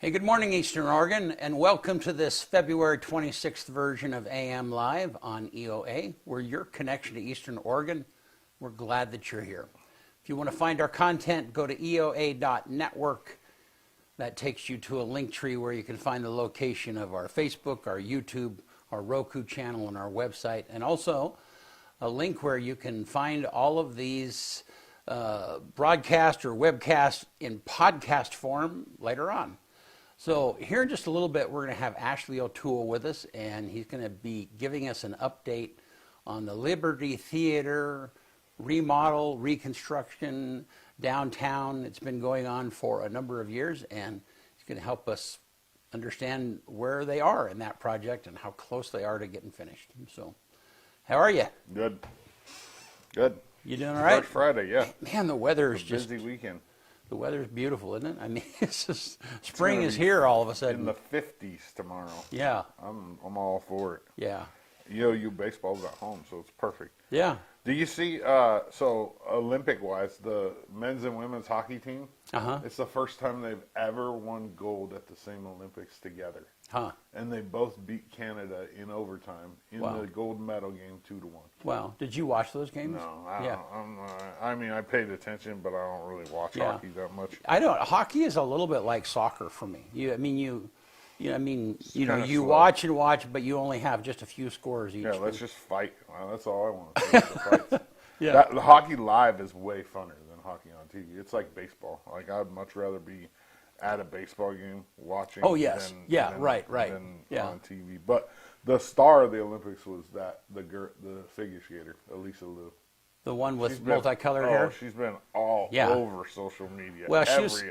Hey, good morning, Eastern Oregon, and welcome to this February 26th version of AM Live on EOA. We're your connection to Eastern Oregon. We're glad that you're here. If you want to find our content, go to EOA.network. That takes you to a link tree where you can find the location of our Facebook, our YouTube, our Roku channel, and our website, and also a link where you can find all of these broadcasts or webcasts in podcast form later on. So here in just a little bit, we're going to have Ashley O'Toole with us, and he's going to be giving us an update on the Liberty Theater remodel, reconstruction downtown. It's been going on for a number of years, and he's going to help us understand where they are in that project and how close they are to getting finished. So, how are you? Good. Good. You doing all right? First Friday, yeah. Man, the weather is just busy weekend. The weather's beautiful, isn't it? I mean, it's just spring is here all of a sudden. In the 50s tomorrow. Yeah. I'm all for it. Yeah. EOU baseball's at home, so it's perfect. Yeah. Do you see, so Olympic-wise, the men's and women's hockey team, it's the first time they've ever won gold at the same Olympics together. Huh. And they both beat Canada in overtime in the gold medal game 2-1. Wow. Did you watch those games? No, I mean, I paid attention, but I don't really watch hockey that much. I don't. Hockey is a little bit like soccer for me. You watch and watch, but you only have just a few scores each. Yeah, let's just fight. Well, that's all I want to see is the fights. Yeah. The hockey live is way funner than hockey on TV. It's like baseball. Like, I'd much rather be at a baseball game watching than on TV. But the star of the Olympics was the figure skater, Elisa Liu. The one with multicolored hair? She's been all over social media. Well, post.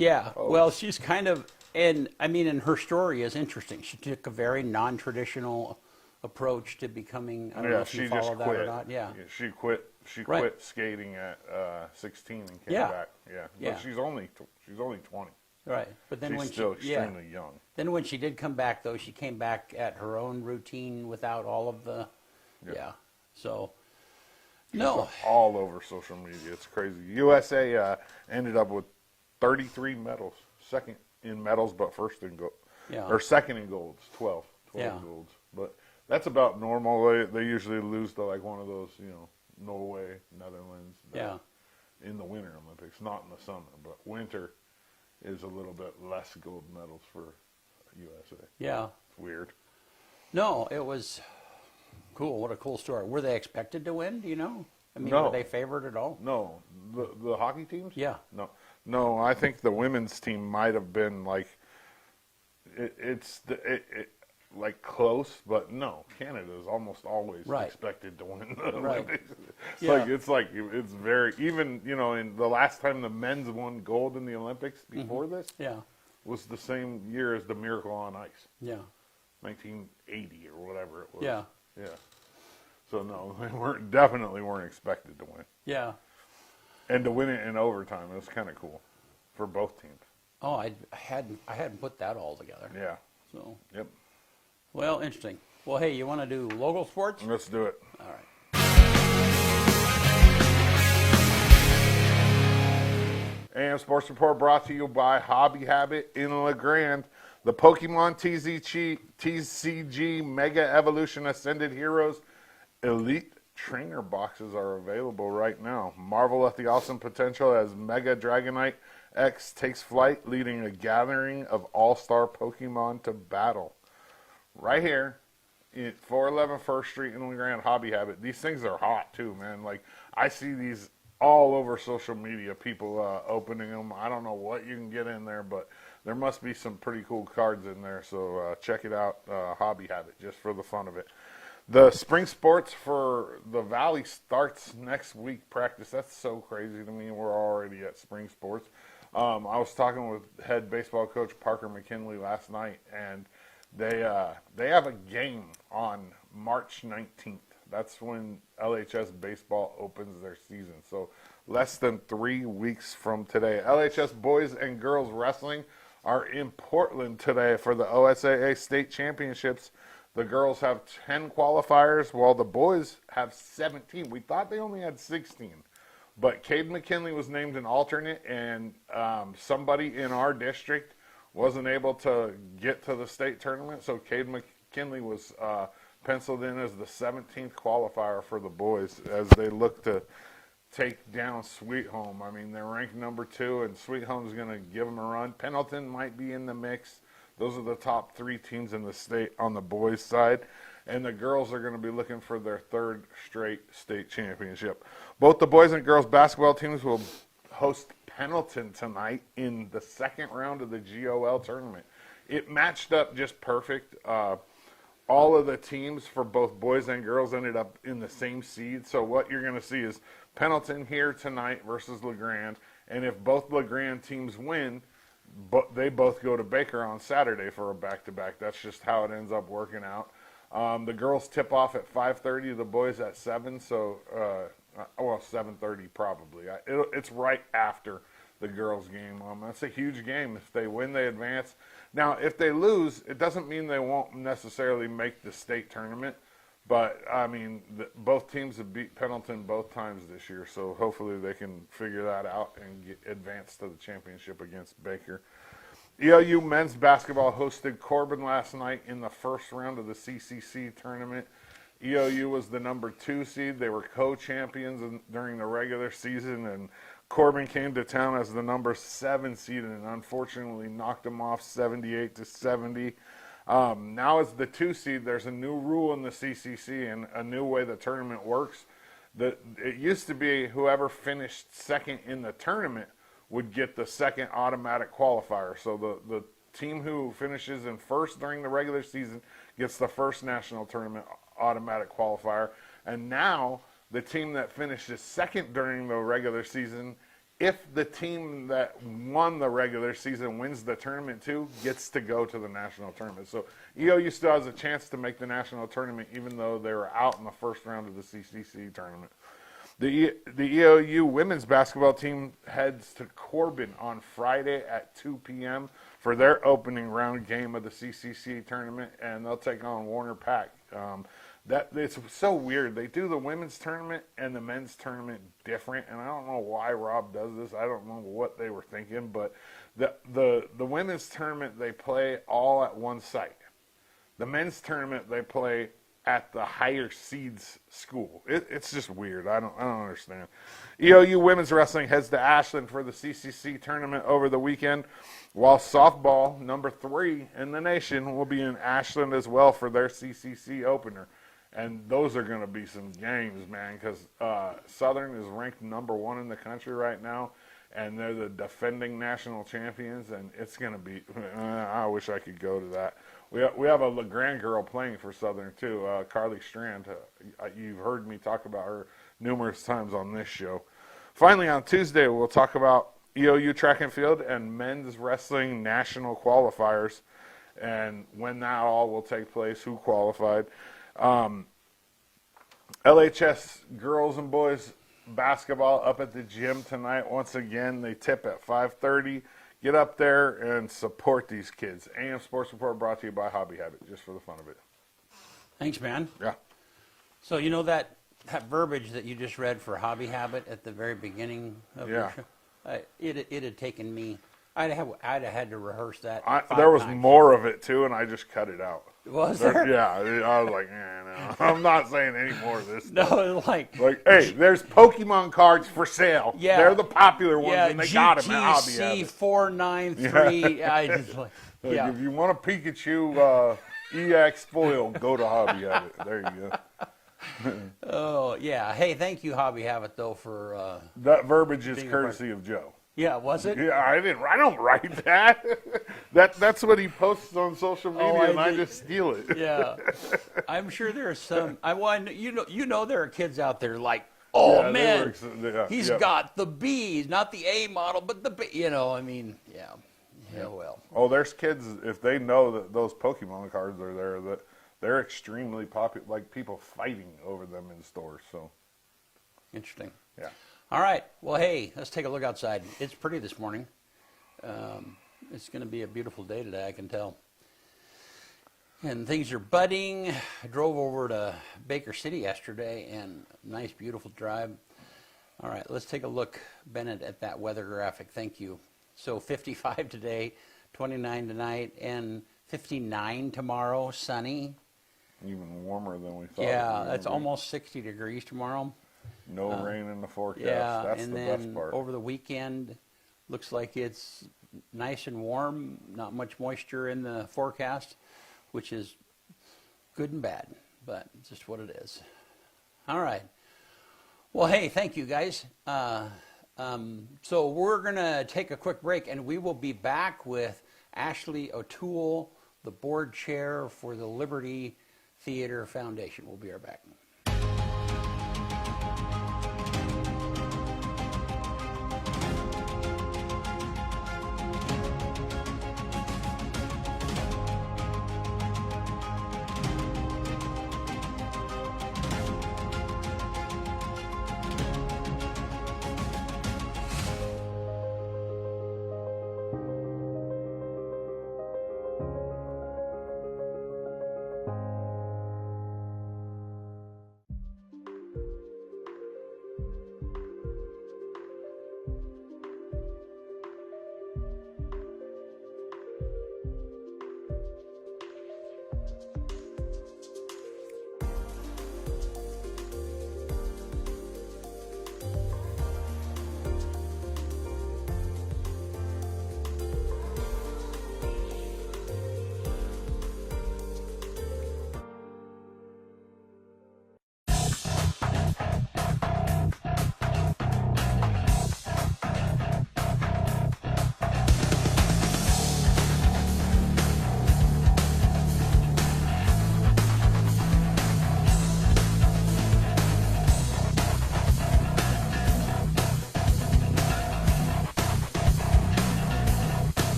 Well, she's kind of, and her story is interesting. She took a very non-traditional approach to becoming, I don't know if you follow that or not. Yeah. She quit skating at 16 and came back. Yeah. But she's only 20. Right. But then she's still extremely young. Then when she did come back, though, she came back at her own routine without all of the So no. All over social media. It's crazy. USA ended up with 33 medals. Second in medals, but first in gold. Yeah. Or second in golds, 12 golds. But that's about normal. They usually lose to like one of those, Norway, Netherlands. In the Winter Olympics, not in the summer, but winter is a little bit less gold medals for USA. Yeah. It's weird. No, it was cool. What a cool story. Were they expected to win? Do you know? No. Were they favored at all? No. The hockey teams? Yeah. No, I think the women's team might have been like like close, but no. Canada is almost always expected to win the Olympics. It's very, even, in the last time the men's won gold in the Olympics before this was the same year as the Miracle on Ice. Yeah. 1980 or whatever it was. Yeah. Yeah. So no, they definitely weren't expected to win. Yeah. And to win it in overtime, it was kind of cool for both teams. Oh, I hadn't put that all together. Yeah. So. Yep. Well, interesting. Well, hey, you want to do local sports? Let's do it. All right. AM Sports Report brought to you by Hobby Habit in LeGrand. The Pokemon TCG Mega Evolution Ascended Heroes Elite Trainer boxes are available right now. Marvel at the awesome potential as Mega Dragonite X takes flight, leading a gathering of all-star Pokemon to battle. Right here at 411 First Street in LeGrand, Hobby Habit. These things are hot too, man. Like, I see these all over social media, people opening them. I don't know what you can get in there, but there must be some pretty cool cards in there. So check it out, Hobby Habit, just for the fun of it. The spring sports for the Valley starts next week. Practice. That's so crazy to me. We're already at spring sports. I was talking with head baseball coach Parker McKinley last night, and they have a game on March 19th. That's when LHS baseball opens their season. So less than 3 weeks from today. LHS boys and girls wrestling are in Portland today for the OSAA state championships. The girls have 10 qualifiers, while the boys have 17. We thought they only had 16. But Cade McKinley was named an alternate, and somebody in our district wasn't able to get to the state tournament, so Cade McKinley was penciled in as the 17th qualifier for the boys as they look to take down Sweet Home. I mean, they're ranked number 2, and Sweet Home's going to give them a run. Pendleton might be in the mix. Those are the top 3 teams in the state on the boys' side. And the girls are going to be looking for their 3rd straight state championship. Both the boys and girls basketball teams will host Pendleton tonight in the 2nd round of the GOL tournament. It matched up just perfect. All of the teams for both boys and girls ended up in the same seed. So what you're going to see is Pendleton here tonight versus LeGrand. And if both LeGrand teams win, they both go to Baker on Saturday for a back-to-back. That's just how it ends up working out. The girls tip off at 5:30, the boys at 7. So, 7:30 probably. It's right after the girls' game. That's a huge game. If they win, they advance. Now, if they lose, it doesn't mean they won't necessarily make the state tournament. But, I mean, both teams have beat Pendleton both times this year, so hopefully they can figure that out and advance to the championship against Baker. EOU men's basketball hosted Corbin last night in the 1st round of the CCC tournament. EOU was the number 2 seed. They were co-champions during the regular season, and Corbin came to town as the number 7 seed and unfortunately knocked them off 78-70. Now as the 2 seed, there's a new rule in the CCC and a new way the tournament works. It used to be whoever finished 2nd in the tournament would get the 2nd automatic qualifier. So the team who finishes in 1st during the regular season gets the 1st national tournament automatic qualifier. And now the team that finishes 2nd during the regular season, if the team that won the regular season wins the tournament too, gets to go to the national tournament. So EOU still has a chance to make the national tournament even though they were out in the 1st round of the CCC tournament. The EOU women's basketball team heads to Corbin on Friday at 2 p.m. for their opening round game of the CCC tournament, and they'll take on Warner Pack. It's so weird. They do the women's tournament and the men's tournament different, and I don't know why Rob does this. I don't know what they were thinking, but the women's tournament they play all at one site. The men's tournament they play at the higher seeds school. It's just weird. I don't understand. EOU women's wrestling heads to Ashland for the CCC tournament over the weekend, while softball, number 3 in the nation, will be in Ashland as well for their CCC opener. And those are going to be some games, man, because Southern is ranked number 1 in the country right now, and they're the defending national champions, and it's going to be I wish I could go to that. We have a LeGrand girl playing for Southern, too, Carly Strand. You've heard me talk about her numerous times on this show. Finally, on Tuesday, we'll talk about EOU track and field and men's wrestling national qualifiers and when that all will take place, who qualified. LHS girls and boys basketball up at the gym tonight. Once again, they tip at 5:30. Get up there and support these kids. AM Sports Report brought to you by Hobby Habit, just for the fun of it. Thanks, man. Yeah. So you know that verbiage that you just read for Hobby Habit at the very beginning of your show? It had taken me. I'd have had to rehearse that. There was times. more of it too, and I just cut it out. Was there? Yeah, I was like, no, I'm not saying any more of this stuff. No, like, hey, there's Pokemon cards for sale. Yeah. They're the popular ones, and they GTC got them at Hobby Habit. 493. I just like, yeah. If you want a Pikachu EX foil, go to Hobby Habit. There you go. Oh yeah. Hey, thank you, Hobby Habit, though, for that verbiage is being courtesy of Joe. Yeah, was it? Yeah, I don't write that. That's what he posts on social media, and I just steal it. Yeah, I'm sure there are some. You know, there are kids out there like, oh Yeah, man, he's got the B's, not the A model, but the B. You know, I mean, yeah. Well. Oh, there's kids, if they know that those Pokemon cards are there, that they're extremely popular. Like people fighting over them in stores. So Interesting. yeah. All right. Well, hey, let's take a look outside. It's pretty this morning. It's going to be a beautiful day today, I can tell. And things are budding. I drove over to Baker City yesterday, and nice, beautiful drive. All right, let's take a look, Bennett, at that weather graphic. Thank you. So 55 today, 29 tonight, and 59 tomorrow, sunny. Even warmer than we thought. Yeah, that's almost 60 degrees tomorrow. No rain in the forecast. Yeah, That's and the then best part. over the weekend, looks like it's nice and warm, not much moisture in the forecast, which is good and bad, but it's just what it is. All right. Well, hey, thank you guys. So we're going to take a quick break, and we will be back with Ashley O'Toole, the board chair for the Liberty Theater Foundation. We'll be right back.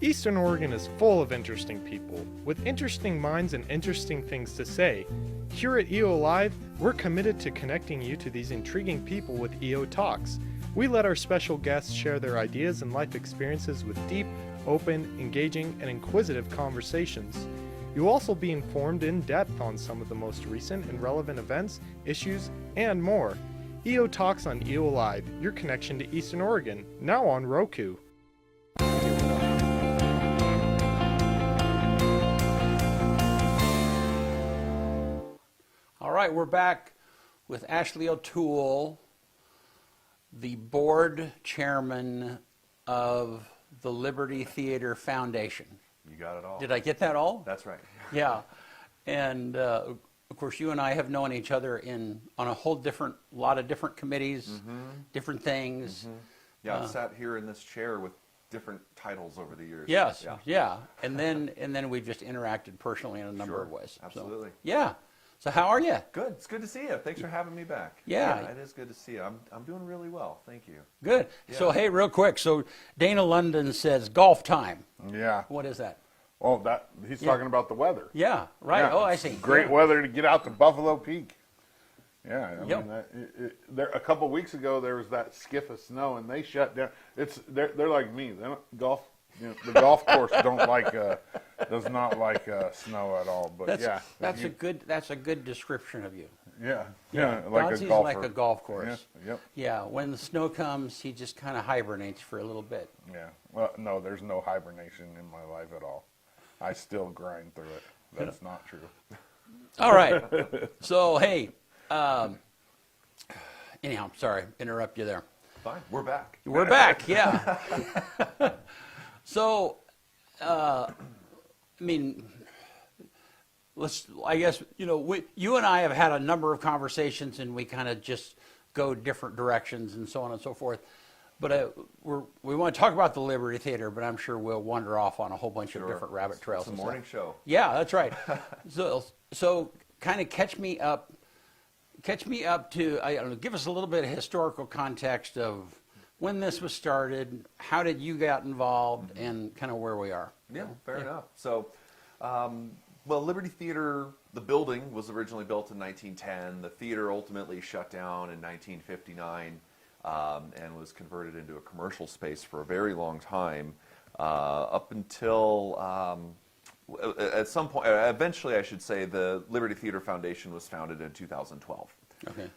Eastern Oregon is full of interesting people, with interesting minds and interesting things to say. Here at EO Live, we're committed to connecting you to these intriguing people with EO Talks. We let our special guests share their ideas and life experiences with deep, open, engaging, and inquisitive conversations. You'll also be informed in depth on some of the most recent and relevant events, issues, and more. EO Talks on EO Live, your connection to Eastern Oregon, now on Roku. All right, we're back with Ashley O'Toole, the board chairman of the Liberty Theater Foundation. You got it all. Did I get that all? That's right. Yeah. And of course, you and I have known each other on a whole lot of different committees, different things. Yeah, I've sat here in this chair with different titles over the years. Yes, yeah. And then we've just interacted personally in a number of ways. Absolutely. So, yeah. So how are you? Good. It's good to see you. Thanks for having me back. Yeah. It is good to see you. I'm doing really well. Thank you. Good. Yeah. So hey, real quick. So Dana London says golf time. Yeah. What is that? Well, he's talking about the weather. Yeah. Right. Yeah. Oh, I see. Great Yeah. weather to get out to Buffalo Peak. Yeah, I Yep. mean, there a couple weeks ago there was that skiff of snow and they shut down. They're like me. They don't golf. You know, the golf course does not like snow at all. But that's a good description of you. Yeah, Like a he's golfer. like a golf course. Yeah, yep. Yeah. When the snow comes, he just kind of hibernates for a little bit. Yeah. Well, no, there's no hibernation in my life at all. I still grind through it. That's not true. All right. So hey, anyhow, sorry, interrupt you there. Fine. We're back. We're back. Yeah. So, I mean, I guess, you and I have had a number of conversations and we kind of just go different directions and so on and so forth. But we want to talk about the Liberty Theater, but I'm sure we'll wander off on a whole bunch of different rabbit trails. It's a and morning stuff. show. Yeah, that's right. So kind of catch me up to, I don't know, give us a little bit of historical context of when this was started, how did you get involved, and kind of where we are. Yeah, fair enough. So, well, Liberty Theater, the building was originally built in 1910. The theater ultimately shut down in 1959 and was converted into a commercial space for a very long time, up until at some point, eventually I should say, the Liberty Theater Foundation was founded in 2012. Okay.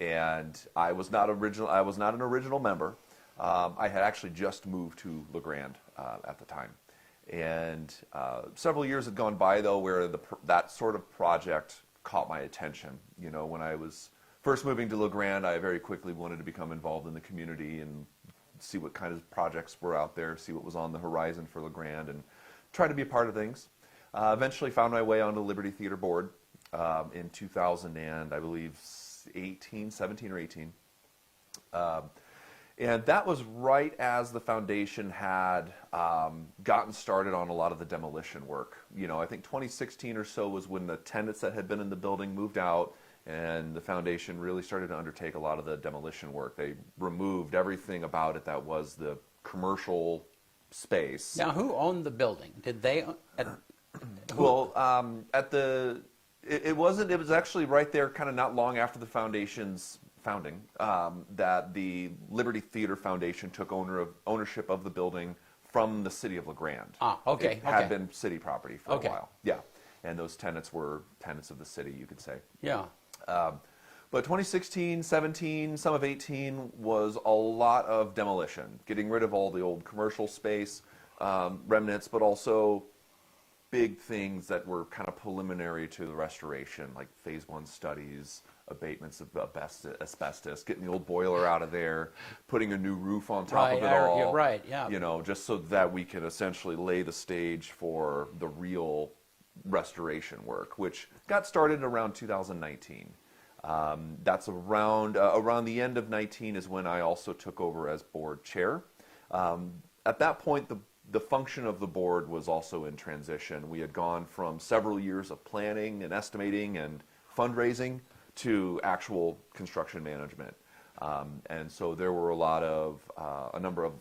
and I was not an original member. I had actually just moved to LeGrand at the time. And several years had gone by, though, where that sort of project caught my attention. You know, when I was first moving to LeGrand, I very quickly wanted to become involved in the community and see what kind of projects were out there, see what was on the horizon for LeGrand, and try to be a part of things. Eventually found my way onto the Liberty Theater Board in 2000 and I believe 17 or 18. And that was right as the foundation had gotten started on a lot of the demolition work. You know, I think 2016 or so was when the tenants that had been in the building moved out, and the foundation really started to undertake a lot of the demolition work. They removed everything about it that was the commercial space. Now, who owned the building? Did they? Well, it was actually right there, kind of not long after the foundation's founding, that the Liberty Theater Foundation took ownership of the building from the city of LeGrand. Ah, okay. It had been city property for Okay. a while. Yeah, and those tenants were tenants of the city, you could say. Yeah. But 2016, 17, some of 18 was a lot of demolition, getting rid of all the old commercial space, remnants, but also big things that were kind of preliminary to the restoration, like phase 1 studies, abatements of asbestos, getting the old boiler out of there, putting a new roof on top of it all. Yeah, right, yeah. You know, just so that we can essentially lay the stage for the real restoration work, which got started around 2019. That's around the end of 19 is when I also took over as board chair. At that point, the function of the board was also in transition. We had gone from several years of planning and estimating and fundraising to actual construction management. And so there were a number of,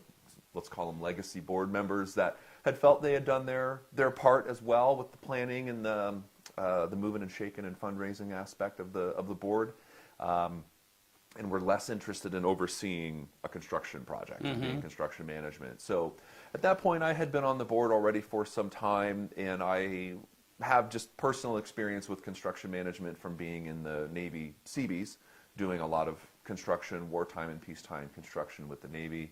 let's call them legacy board members that had felt they had done their part as well with the planning and the moving and shaking and fundraising aspect of the board. And were less interested in overseeing a construction project and being construction management. So at that point, I had been on the board already for some time, and I have just personal experience with construction management from being in the Navy Seabees, doing a lot of construction, wartime and peacetime construction with the Navy.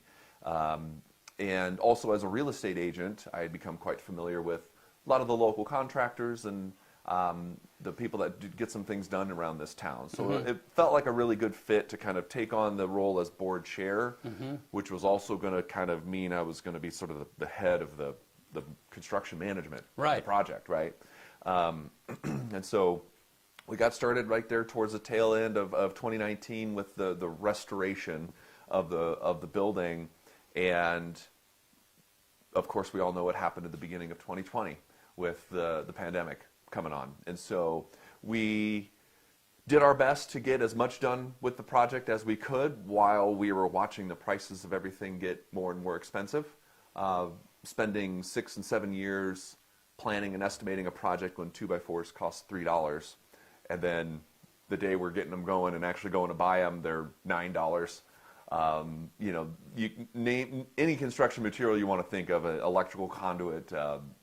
And also as a real estate agent, I had become quite familiar with a lot of the local contractors and the people that get some things done around this town. So it felt like a really good fit to kind of take on the role as board chair, which was also going to kind of mean I was going to be sort of the head of the construction management of the project, right? And so we got started right there towards the tail end of 2019 with the restoration of the building. And of course, we all know what happened at the beginning of 2020 with the pandemic coming on. And so we did our best to get as much done with the project as we could while we were watching the prices of everything get more and more expensive. Spending 6 and 7 years planning and estimating a project when 2x4s cost $3, and then the day we're getting them going and actually going to buy them, they're $9. You know, you name any construction material you want to think of, electrical conduit,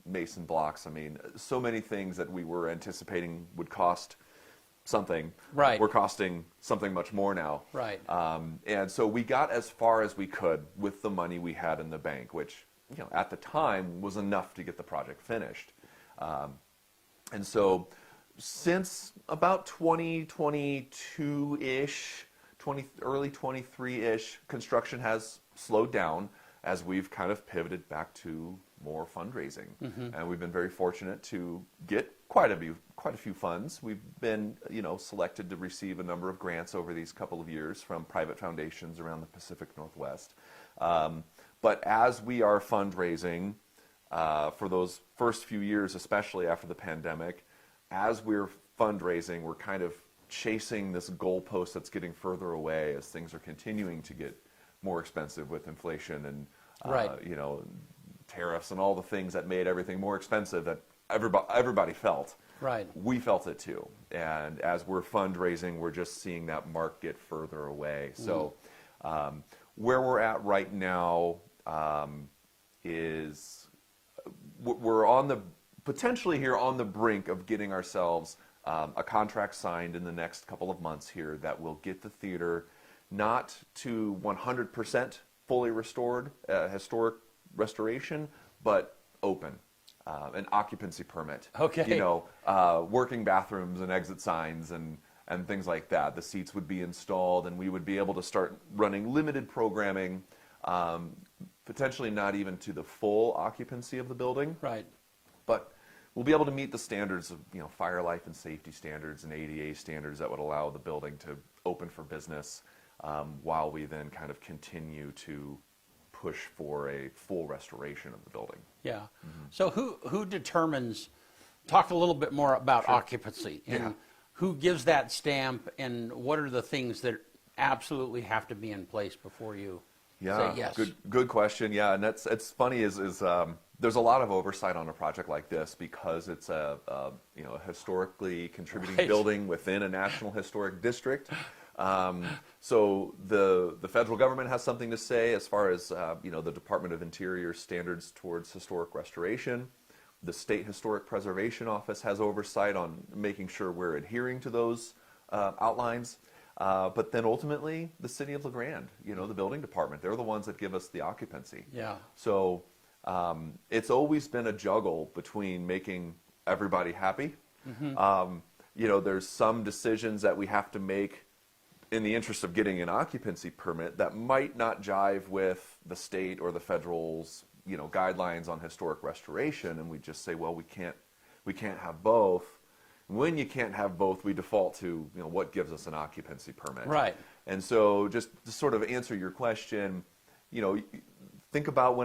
mason blocks. I mean, so many things that we were anticipating would cost something. Right. We're costing something much more now. Right. And so we got as far as we could with the money we had in the bank, which, you know, at the time was enough to get the project finished. And so since about 2022-ish, early 23-ish, construction has slowed down as we've kind of pivoted back to more fundraising. And we've been very fortunate to get quite a few funds. We've been, you know, selected to receive a number of grants over these couple of years from private foundations around the Pacific Northwest. But as we are fundraising for those first few years, especially after the pandemic, as we're fundraising, we're kind of chasing this goalpost that's getting further away as things are continuing to get more expensive with inflation and you know, tariffs and all the things that made everything more expensive that everybody felt. Right. We felt it too. And as we're fundraising, we're just seeing that mark get further away. So where we're at right now is we're potentially here on the brink of getting ourselves a contract signed in the next couple of months here that will get the theater not to 100% fully restored, historic restoration, but open. An occupancy permit. Okay. You know, working bathrooms and exit signs and things like that. The seats would be installed, and we would be able to start running limited programming, potentially not even to the full occupancy of the building. Right. But we'll be able to meet the standards of, you know, fire, life, and safety standards and ADA standards that would allow the building to open for business, while we then kind of continue to push for a full restoration of the building. Yeah. So who determines, talk a little bit more about occupancy and Yeah. who gives that stamp, and what are the things that absolutely have to be in place before you Yeah, say yes? good question. Yeah, and it's funny is there's a lot of oversight on a project like this because it's a you know, a historically contributing Right. building within a national historic district. So the federal government has something to say as far as you know, the Department of Interior standards towards historic restoration. The State Historic Preservation Office has oversight on making sure we're adhering to those outlines. But then ultimately, the City of LeGrand, you know, the building department, they're the ones that give us the occupancy. Yeah. So it's always been a juggle between making everybody happy. You know, there's some decisions that we have to make in the interest of getting an occupancy permit that might not jive with the state or the federal's, you know, guidelines on historic restoration, and we just say, well, we can't have both. When you can't have both, we default to, you know, what gives us an occupancy permit. Right. And so just to sort of answer your question, you know, think about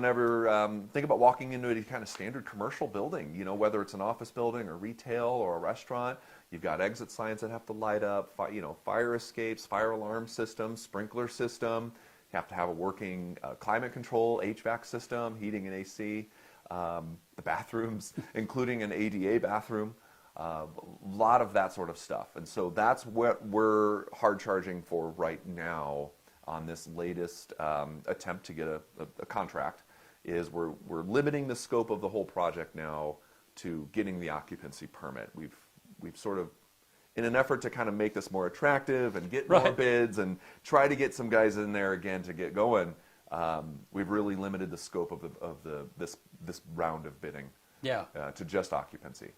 think about walking into any kind of standard commercial building, you know, whether it's an office building or retail or a restaurant. You've got exit signs that have to light up, you know, fire escapes, fire alarm systems, sprinkler system. You have to have a working climate control, HVAC system, heating and AC. The bathrooms, including an ADA bathroom. A lot of that sort of stuff. And so that's what we're hard charging for right now on this latest attempt to get a contract, is we're limiting the scope of the whole project now to getting the occupancy permit. We've sort of, in an effort to kind of make this more attractive and get more Right. bids and try to get some guys in there again to get going, we've really limited the scope of this round of bidding Yeah. to just occupancy.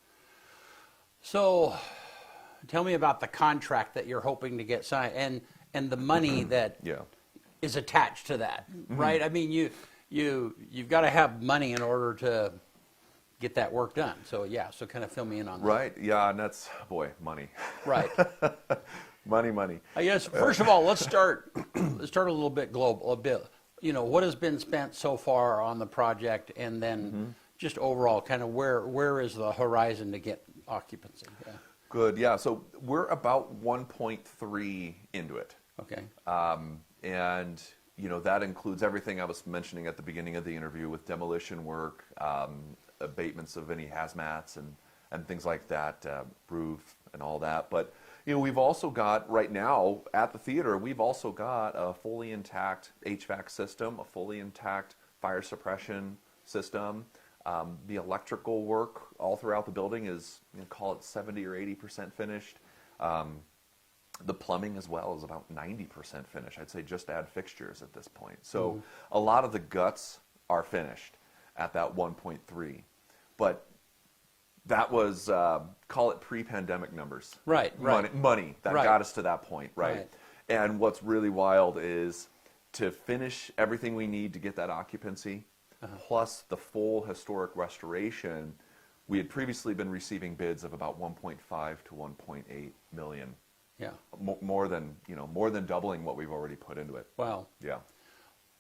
So tell me about the contract that you're hoping to get signed and the money that Yeah. is attached to that, right? I mean, you've got to have money in order to get that work done. So yeah, so kind of fill me in on that. Right. Yeah, and that's, boy, money. Right. money. I guess first of all, let's start a little bit global, a bit. You know, what has been spent so far on the project, and then just overall, kind of where is the horizon to get occupancy? Yeah. Good. Yeah. So we're about 1.3 into it. Okay. And, you know, that includes everything I was mentioning at the beginning of the interview with demolition work, abatements of any hazmats and things like that, roof and all that. But, you know, we've also got, right now at the theater, we've also got a fully intact HVAC system, a fully intact fire suppression system. The electrical work all throughout the building is, you know, call it 70 or 80% finished. The plumbing as well is about 90% finished. I'd say just add fixtures at this point. So a lot of the guts are finished at that 1.3. But that was, call it pre-pandemic numbers. Right. Money that Right. got us to that point, right? Right. And what's really wild is to finish everything we need to get that occupancy, plus the full historic restoration. We had previously been receiving bids of about 1.5 to 1.8 million. Yeah. More than doubling what we've already put into it. Wow. Yeah.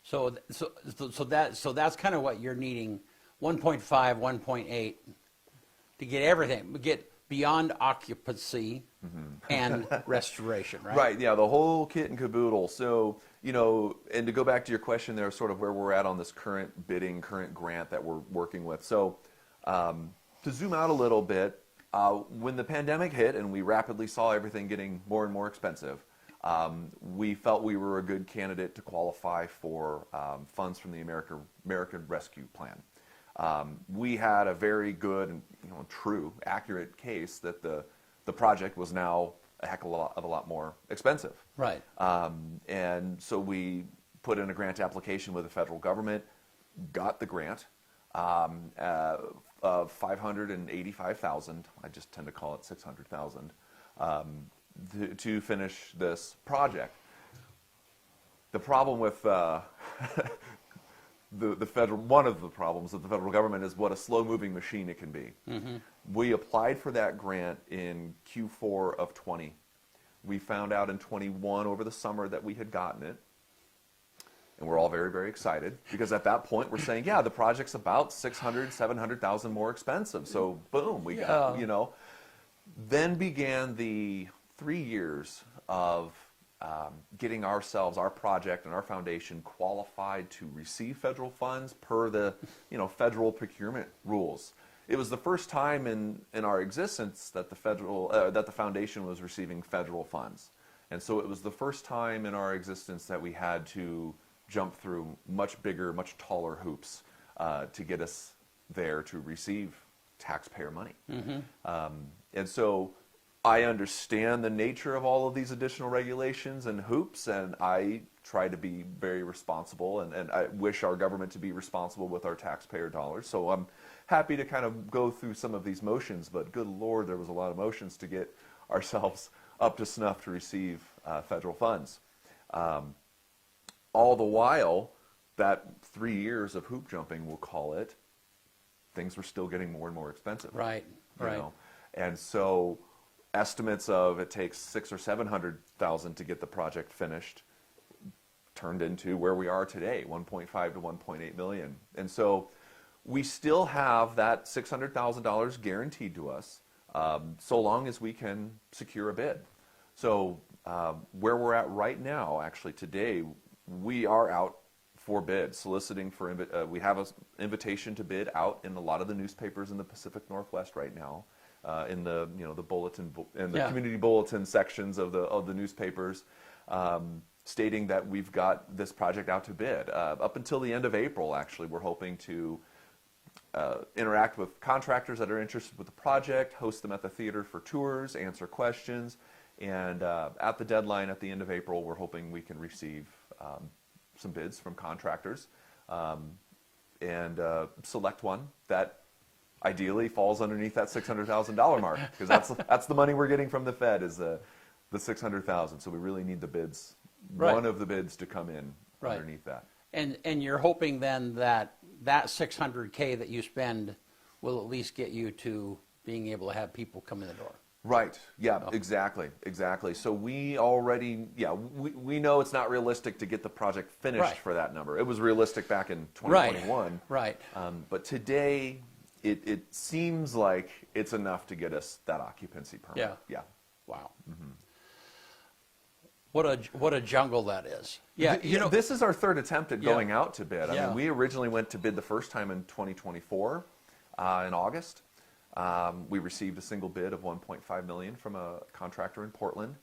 So that's kind of what you're needing, 1.5, 1.8, to get everything, get beyond occupancy and restoration, right? Right, yeah, the whole kit and caboodle. So, you know, and to go back to your question there, sort of where we're at on this current grant that we're working with. So, to zoom out a little bit, when the pandemic hit and we rapidly saw everything getting more and more expensive, we felt we were a good candidate to qualify for funds from the American Rescue Plan. We had a very good and, you know, true, accurate case that the the project was now a heck of a lot more expensive. Right. And so we put in a grant application with the federal government, got the grant of $585,000. I just tend to call it $600,000 to finish this project. The problem with the federal, one of the problems of the federal government is what a slow-moving machine it can be. We applied for that grant in Q4 of 20. We found out in 21 over the summer that we had gotten it. And we're all very, very excited because at that point we're saying, yeah, the project's about 600, 700,000 more expensive. So boom, we got, you know. Then began the 3 years of getting ourselves, our project and our foundation qualified to receive federal funds per the, you know, federal procurement rules. It was the first time in our existence that the foundation was receiving federal funds. And so it was the first time in our existence that we had to jump through much bigger, much taller hoops to get us there to receive taxpayer money. And so I understand the nature of all of these additional regulations and hoops, and I try to be very responsible, and I wish our government to be responsible with our taxpayer dollars. So I'm happy to kind of go through some of these motions, but good Lord, there was a lot of motions to get ourselves up to snuff to receive federal funds. All the while, that 3 years of hoop jumping, we'll call it, things were still getting more and more expensive. Right, you right. know? And so estimates of it takes 600,000 or 700,000 to get the project finished turned into where we are today, 1.5 to 1.8 million. And so we still have that $600,000 guaranteed to us so long as we can secure a bid. So where we're at right now, actually today, we are out for bid, soliciting for, we have an invitation to bid out in a lot of the newspapers in the Pacific Northwest right now, in the, you know, the bulletin, in the community bulletin sections of the newspapers, stating that we've got this project out to bid. Up until the end of April, actually, we're hoping to interact with contractors that are interested with the project, host them at the theater for tours, answer questions, and at the deadline at the end of April, we're hoping we can receive some bids from contractors and select one that ideally falls underneath that $600,000 mark, because that's the money we're getting from the Fed is the $600,000. So we really need the bids, one of the bids to come in underneath that. And you're hoping then that $600K that you spend will at least get you to being able to have people come in the door. Right. Yeah, exactly. So we already, we know it's not realistic to get the project finished for that number. It was realistic back in 2021. Right. But today, it seems like it's enough to get us that occupancy permit. Yeah. Wow. What a jungle that is. Yeah. You know, this is our third attempt at going out to bid. I Yeah. mean, we originally went to bid the first time in 2024 in August. We received a single bid of $1.5 million from a contractor in Portland.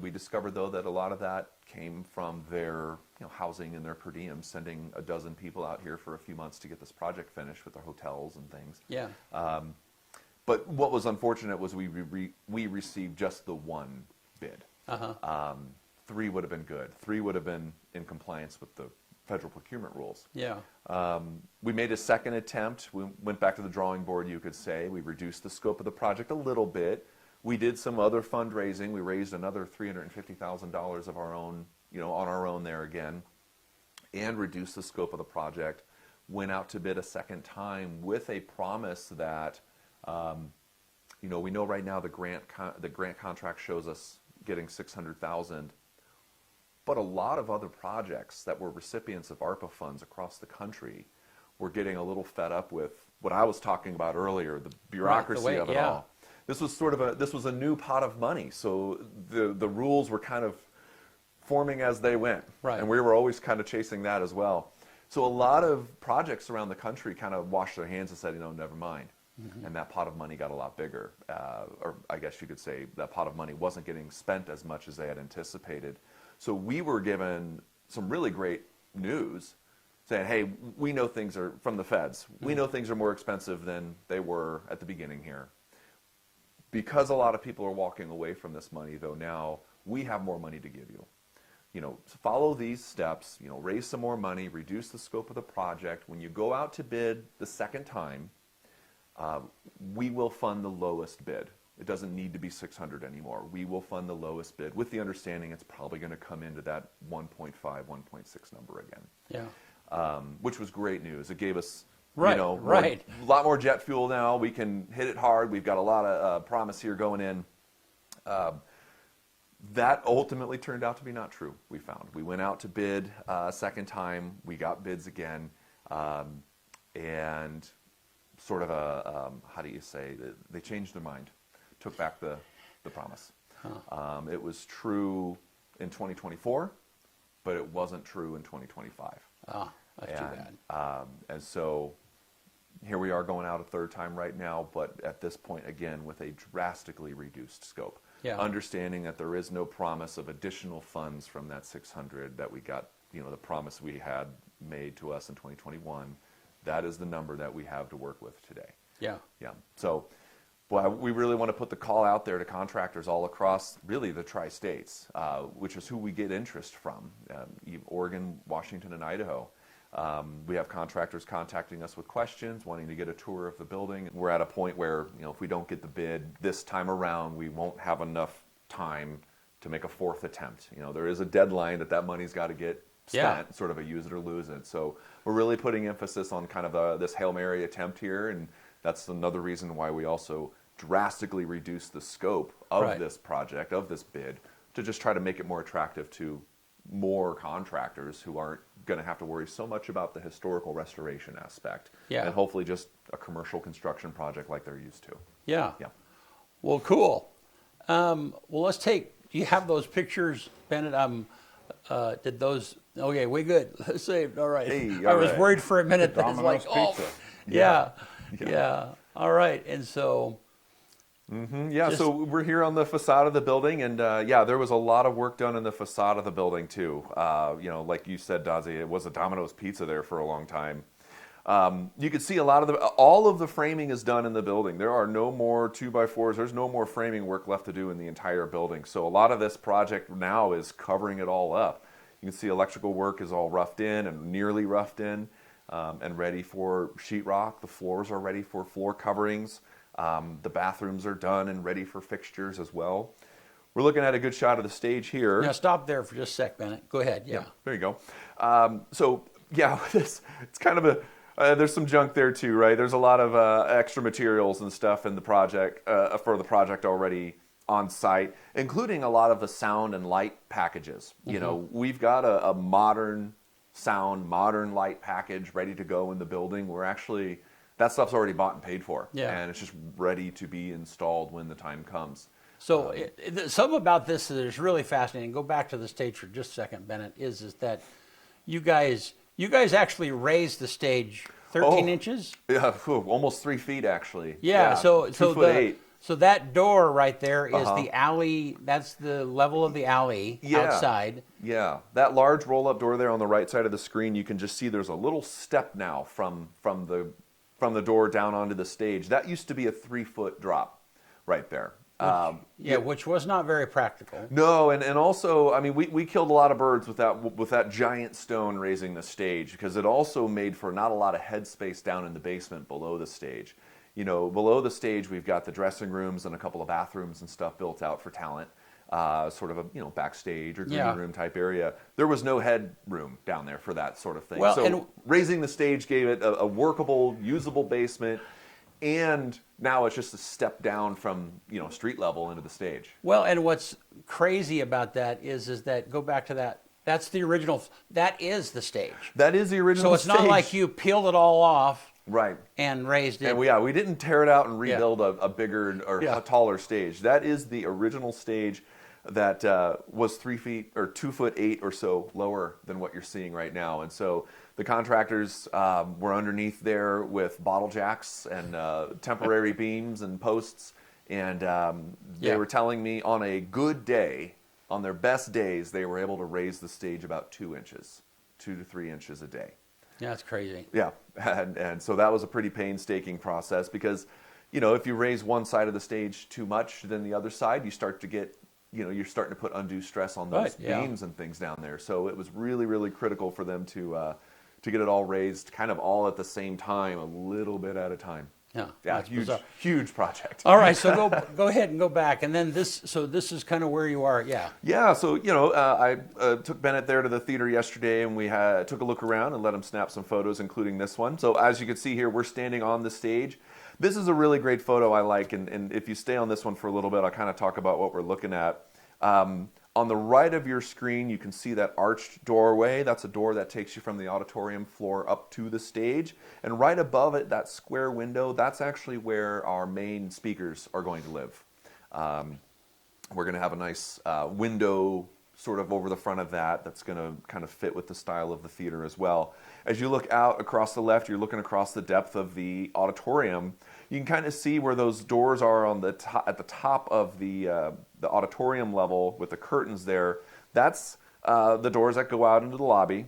We discovered, though, that a lot of that came from their housing and their per diem, sending a dozen people out here for a few months to get this project finished with their hotels and things. Yeah. But what was unfortunate was we received just the one bid. Three would have been good. Three would have been in compliance with the federal procurement rules. Yeah. We made a second attempt. We went back to the drawing board, you could say. We reduced the scope of the project a little bit. We did some other fundraising. We raised another $350,000 of our own, on our own there again, and reduced the scope of the project. Went out to bid a second time with a promise that, we know right now the grant contract shows us getting $600,000. But a lot of other projects that were recipients of ARPA funds across the country were getting a little fed up with what I was talking about earlier, the bureaucracy of it all. This was a new pot of money, so the rules were kind of forming as they went, and we were always kind of chasing that as well. So a lot of projects around the country kind of washed their hands and said, never mind. And that pot of money got a lot bigger, or I guess you could say that pot of money wasn't getting spent as much as they had anticipated. So we were given some really great news saying, hey, we know things are, from the feds, we know things are more expensive than they were at the beginning here. Because a lot of people are walking away from this money, though, now we have more money to give you. You know, follow these steps, you know, raise some more money, reduce the scope of the project. When you go out to bid the second time, we will fund the lowest bid. It doesn't need to be 600 anymore. We will fund the lowest bid with the understanding it's probably going to come into that 1.5, 1.6 number again. Yeah. Which was great news. It gave us, Right, you know, right. a lot more jet fuel now. We can hit it hard. We've got a lot of promise here going in. That ultimately turned out to be not true, we found. We went out to bid a second time. We got bids again. And sort of how do you say, they changed their mind, took back the promise. It was true in 2024, but it wasn't true in 2025. Oh, that's too bad. And so here we are going out a third time right now, but at this point, again, with a drastically reduced scope. Yeah. Understanding that there is no promise of additional funds from that 600 that we got, you know, the promise we had made to us in 2021. That is the number that we have to work with today. Yeah. Yeah. So, well, we really want to put the call out there to contractors all across, really, the tri-states, which is who we get interest from, Oregon, Washington, and Idaho. We have contractors contacting us with questions, wanting to get a tour of the building. We're at a point where, you know, if we don't get the bid this time around, we won't have enough time to make a fourth attempt. You know, there is a deadline that money's got to get spent, sort of a use it or lose it. So we're really putting emphasis on kind of this Hail Mary attempt here, and that's another reason why we also drastically reduce the scope of this project, of this bid, to just try to make it more attractive to more contractors who aren't going to have to worry so much about the historical restoration aspect, and hopefully just a commercial construction project like they're used to. Yeah. Yeah. Well, cool. Well, let's take, do you have those pictures, Bennett? Did those, okay, we good. Saved, all right. Hey, I all was right. worried for a minute that it's like, Domino's oh, pizza. yeah. All right, and so. Yeah, so we're here on the facade of the building, and there was a lot of work done in the facade of the building too. You know, like you said, Dazzy, it was a Domino's Pizza there for a long time. You can see all of the framing is done in the building. There are no more 2x4s. There's no more framing work left to do in the entire building. So a lot of this project now is covering it all up. You can see electrical work is all roughed in and nearly roughed in and ready for sheetrock. The floors are ready for floor coverings. The bathrooms are done and ready for fixtures as well. We're looking at a good shot of the stage here. Now stop there for just a sec, Bennett. Go ahead. Yeah. There you go. It's kind of there's some junk there too, right? There's a lot of extra materials and stuff in the project for the project already on site, including a lot of the sound and light packages. You know, we've got a modern sound, modern light package ready to go in the building. That stuff's already bought and paid for, and it's just ready to be installed when the time comes. So something about this that is really fascinating. Go back to the stage for just a second, Bennett. Is that you guys actually raised the stage 13 inches? Yeah, almost 3 feet actually. Yeah. So 2'8". So that door right there is the alley. That's the level of the alley outside. Yeah, that large roll-up door there on the right side of the screen. You can just see there's a little step now from the door down onto the stage. That used to be a 3-foot drop right there. Which was not very practical. No, and also, I mean, we killed a lot of birds with that giant stone raising the stage, because it also made for not a lot of headspace down in the basement below the stage. You know, below the stage, we've got the dressing rooms and a couple of bathrooms and stuff built out for talent, sort of a backstage or green room type area. There was no headroom down there for that sort of thing. Well, so raising the stage gave it a workable, usable basement. And now it's just a step down from street level into the stage. Well, and what's crazy about that is that, go back to that. That's the original. That is the stage. That is the original stage. So it's not like you peeled it all off, right, and raised it. And we didn't tear it out and rebuild a bigger or a taller stage. That is the original stage that was 3 feet or 2'8" or so lower than what you're seeing right now. And so the contractors were underneath there with bottle jacks and temporary beams and posts. And they were telling me on a good day, on their best days, they were able to raise the stage about 2 inches, 2 to 3 inches a day. Yeah, that's crazy. Yeah, and so that was a pretty painstaking process because, if you raise one side of the stage too much than the other side, you start to get, you're starting to put undue stress on those Right, yeah. beams and things down there. So it was really, really critical for them to get it all raised kind of all at the same time, a little bit at a time. Yeah, Yeah, that's huge, bizarre. huge project. All right, so go ahead and go back, and then this. So this is kind of where you are. Yeah. Yeah, so I took Bennett there to the theater yesterday, and we took a look around and let him snap some photos, including this one. So as you can see here, we're standing on the stage. This is a really great photo I like, and if you stay on this one for a little bit, I'll kind of talk about what we're looking at. On the right of your screen, you can see that arched doorway. That's a door that takes you from the auditorium floor up to the stage. And right above it, that square window, that's actually where our main speakers are going to live. We're going to have a nice window sort of over the front of that that's going to kind of fit with the style of the theater as well. As you look out across the left, you're looking across the depth of the auditorium. You can kind of see where those doors are on at the top of the auditorium level with the curtains there. That's the doors that go out into the lobby.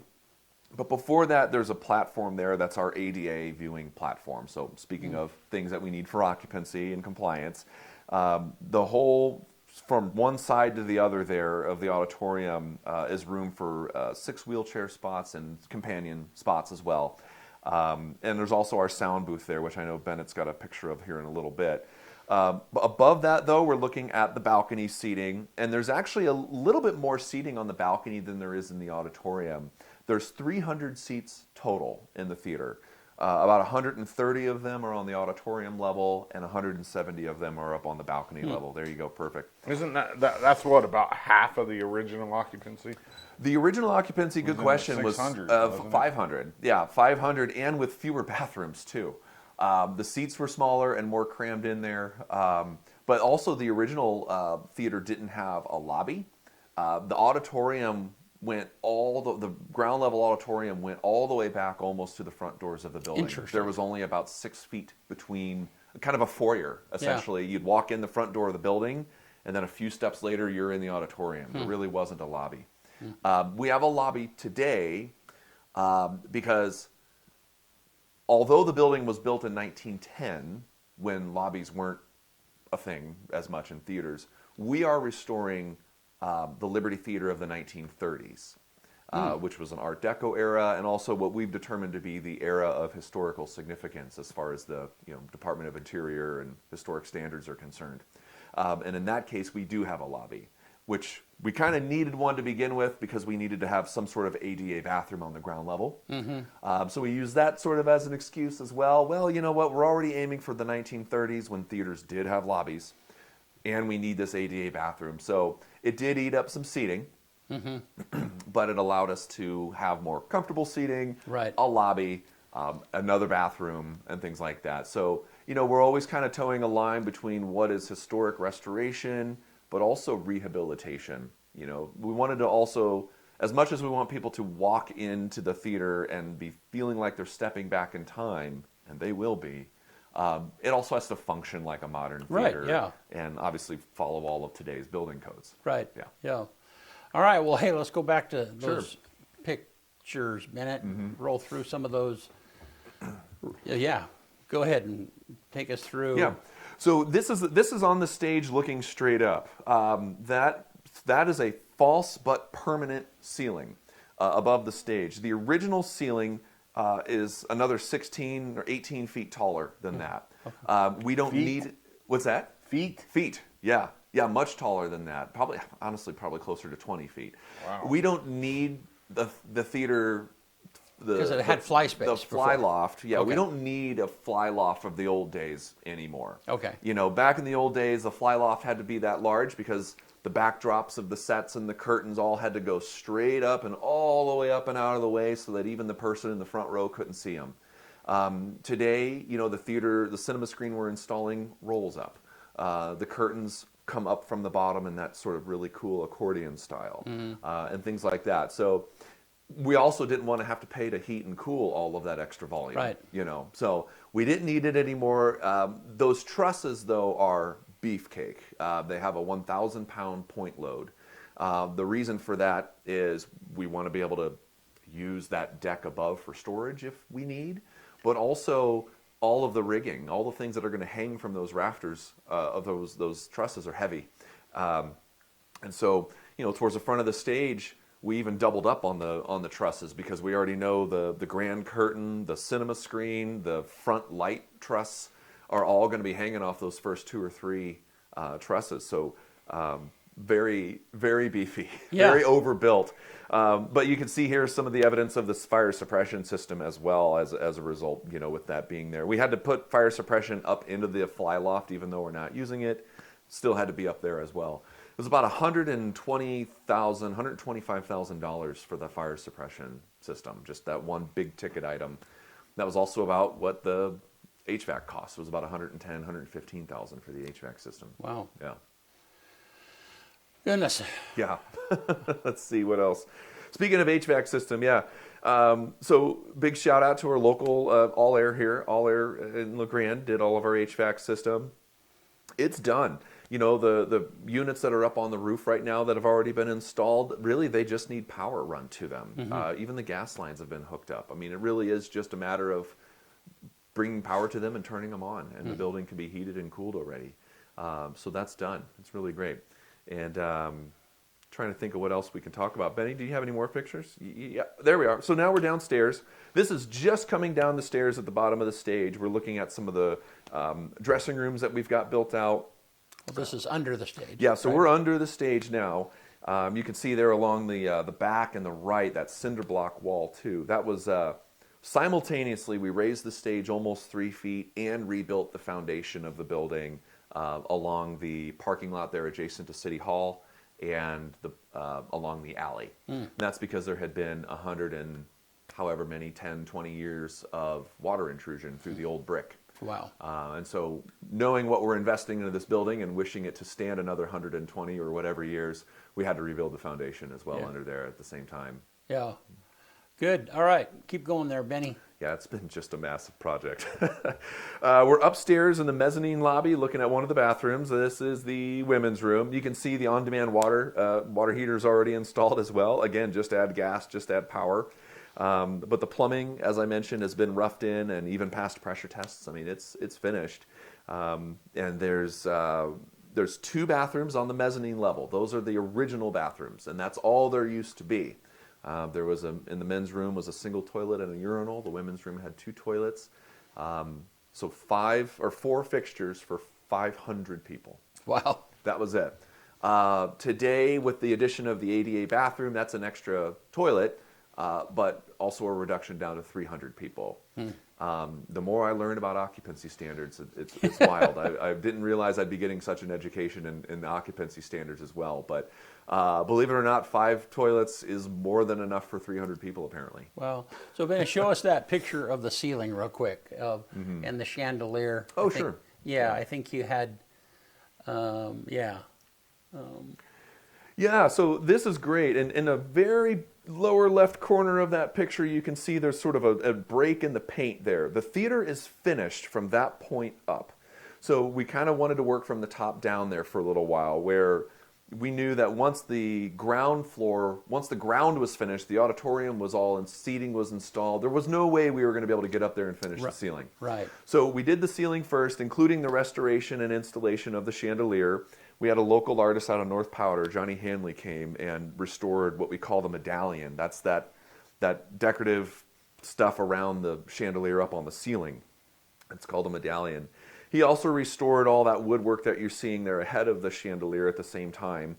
But before that, there's a platform there. That's our ADA viewing platform. So speaking of things that we need for occupancy and compliance, the whole from one side to the other there of the auditorium is room for 6 wheelchair spots and companion spots as well. And there's also our sound booth there, which I know Bennett's got a picture of here in a little bit. Above that, though, we're looking at the balcony seating, and there's actually a little bit more seating on the balcony than there is in the auditorium. There's 300 seats total in the theater. About 130 of them are on the auditorium level, and 170 of them are up on the balcony level. There you go, perfect. Isn't that's what, about half of the original occupancy? The original occupancy, good question, was 600, wasn't it? 500. Yeah, 500, and with fewer bathrooms too. The seats were smaller and more crammed in there, but also the original theater didn't have a lobby. The auditorium went the ground level auditorium went all the way back almost to the front doors of the building. Interesting. There was only about 6 feet between, kind of a foyer, essentially. You'd walk in the front door of the building, and then a few steps later, you're in the auditorium. There really wasn't a lobby. We have a lobby today because although the building was built in 1910, when lobbies weren't a thing as much in theaters, we are restoring the Liberty Theater of the 1930s, which was an Art Deco era, and also what we've determined to be the era of historical significance as far as the Department of Interior and historic standards are concerned. And in that case, we do have a lobby, which we kind of needed one to begin with because we needed to have some sort of ADA bathroom on the ground level. So we use that sort of as an excuse as well. Well, you know what? We're already aiming for the 1930s when theaters did have lobbies, and we need this ADA bathroom. So it did eat up some seating, but it allowed us to have more comfortable seating, Right. a lobby, another bathroom, and things like that. So, we're always kind of towing a line between what is historic restoration, but also rehabilitation. We wanted to also, as much as we want people to walk into the theater and be feeling like they're stepping back in time, and they will be, it also has to function like a modern theater. Right, yeah. And obviously follow all of today's building codes. Right. Yeah. Yeah. All right. Well, hey, let's go back to those pictures, Bennett, and roll through some of those. Yeah. Go ahead and take us through. Yeah. So this is on the stage looking straight up. That is a false but permanent ceiling above the stage. The original ceiling is another 16 or 18 feet taller than that. We don't need, what's that? Feet. Yeah. Yeah, much taller than that. Probably closer to 20 feet. Wow. We don't need the theater. Because it had fly space The before. fly loft. Yeah, Okay. we don't need a fly loft of the old days anymore. Okay. Back in the old days, the fly loft had to be that large because the backdrops of the sets and the curtains all had to go straight up and all the way up and out of the way so that even the person in the front row couldn't see them. Today, the cinema screen we're installing rolls up. The curtains come up from the bottom in that sort of really cool accordion style, and things like that. So we also didn't want to have to pay to heat and cool all of that extra volume. Right. So we didn't need it anymore. Those trusses, though, are beefcake. They have a 1,000-pound point load. The reason for that is we want to be able to use that deck above for storage if we need, but also all of the rigging, all the things that are going to hang from those rafters of those trusses are heavy. And so, towards the front of the stage, we even doubled up on the trusses because we already know the grand curtain, the cinema screen, the front light truss are all going to be hanging off those first 2 or 3 trusses. So very, very beefy, Yeah. very overbuilt. But you can see here some of the evidence of this fire suppression system as well as a result, with that being there. We had to put fire suppression up into the fly loft, even though we're not using it. Still had to be up there as well. It was about $125,000 for the fire suppression system, just that one big ticket item. That was also about what the HVAC cost. It was about $110,000, $115,000 for the HVAC system. Wow. Yeah. Goodness. Yeah. Let's see what else. Speaking of HVAC system, yeah. So big shout out to our local All Air here. All Air in La Grande did all of our HVAC system. It's done. The units that are up on the roof right now that have already been installed, really they just need power run to them. Mm-hmm. Even the gas lines have been hooked up. I mean, it really is just a matter of bringing power to them and turning them on, and the building can be heated and cooled already. So that's done. It's really great. And trying to think of what else we can talk about. Benny, do you have any more pictures? Yeah, there we are. So now we're downstairs. This is just coming down the stairs at the bottom of the stage. We're looking at some of the dressing rooms that we've got built out. Well, this is under the stage. Yeah, so right? we're under the stage now. You can see there along the back and the right, that cinder block wall too. That was simultaneously, we raised the stage almost 3 feet and rebuilt the foundation of the building along the parking lot there adjacent to City Hall and along the alley. And that's because there had been 100 and however many, 10, 20 years of water intrusion through the old brick. Wow. And so knowing what we're investing into this building and wishing it to stand another 120 or whatever years, we had to rebuild the foundation as well under there at the same time. Yeah. Good. All right. Keep going there, Benny. Yeah, it's been just a massive project. We're upstairs in the mezzanine lobby looking at one of the bathrooms. This is the women's room. You can see the on-demand water heaters already installed as well. Again, just add gas, just add power. But the plumbing, as I mentioned, has been roughed in and even passed pressure tests. I mean, it's finished. And there's 2 bathrooms on the mezzanine level. Those are the original bathrooms, and that's all there used to be. There was in the men's room was a single toilet and a urinal. The women's room had 2 toilets. So 4 fixtures for 500 people. Wow. That was it. Today, with the addition of the ADA bathroom, that's an extra toilet. But also a reduction down to 300 people. The more I learn about occupancy standards, it's wild. I didn't realize I'd be getting such an education in occupancy standards as well. But believe it or not, 5 toilets is more than enough for 300 people, apparently. Well, so Ben, show us that picture of the ceiling real quick and the chandelier. Oh, sure. Yeah, I think you had, Yeah, so this is great. And in a very lower left corner of that picture, you can see there's sort of a break in the paint there. The theater is finished from that point up. So we kind of wanted to work from the top down there for a little while, where we knew that once the ground was finished, the auditorium was all and seating was installed, there was no way we were going to be able to get up there and finish the ceiling. Right. So we did the ceiling first, including the restoration and installation of the chandelier. We had a local artist out of North Powder, Johnny Hanley, came and restored what we call the medallion. That's that decorative stuff around the chandelier up on the ceiling. It's called a medallion. He also restored all that woodwork that you're seeing there ahead of the chandelier at the same time.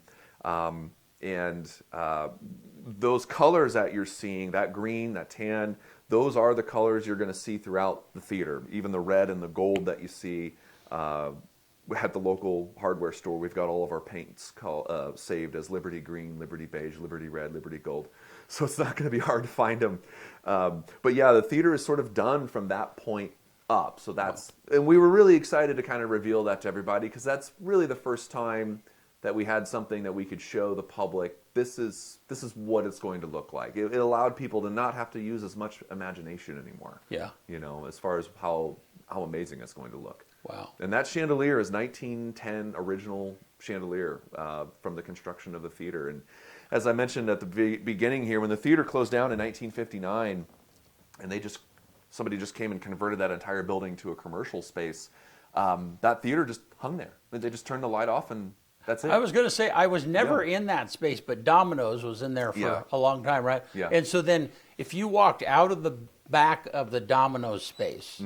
Those colors that you're seeing, that green, that tan, those are the colors you're going to see throughout the theater. Even the red and the gold that you see at the local hardware store, we've got all of our paints saved as Liberty Green, Liberty Beige, Liberty Red, Liberty Gold. So it's not going to be hard to find them. But yeah, the theater is sort of done from that point up. So and we were really excited to kind of reveal that to everybody, because that's really the first time that we had something that we could show the public. This is what it's going to look like. It allowed people to not have to use as much imagination anymore. Yeah. As far as how amazing it's going to look. Wow. And that chandelier is 1910 original chandelier from the construction of the theater. And as I mentioned at the beginning here, when the theater closed down in 1959, and they just somebody just came and converted that entire building to a commercial space. That theater just hung there. They just turned the light off and that's it. I was going to say, I was never in that space, but Domino's was in there for Yeah. a long time, right? Yeah. And so then if you walked out of the back of the Domino's space,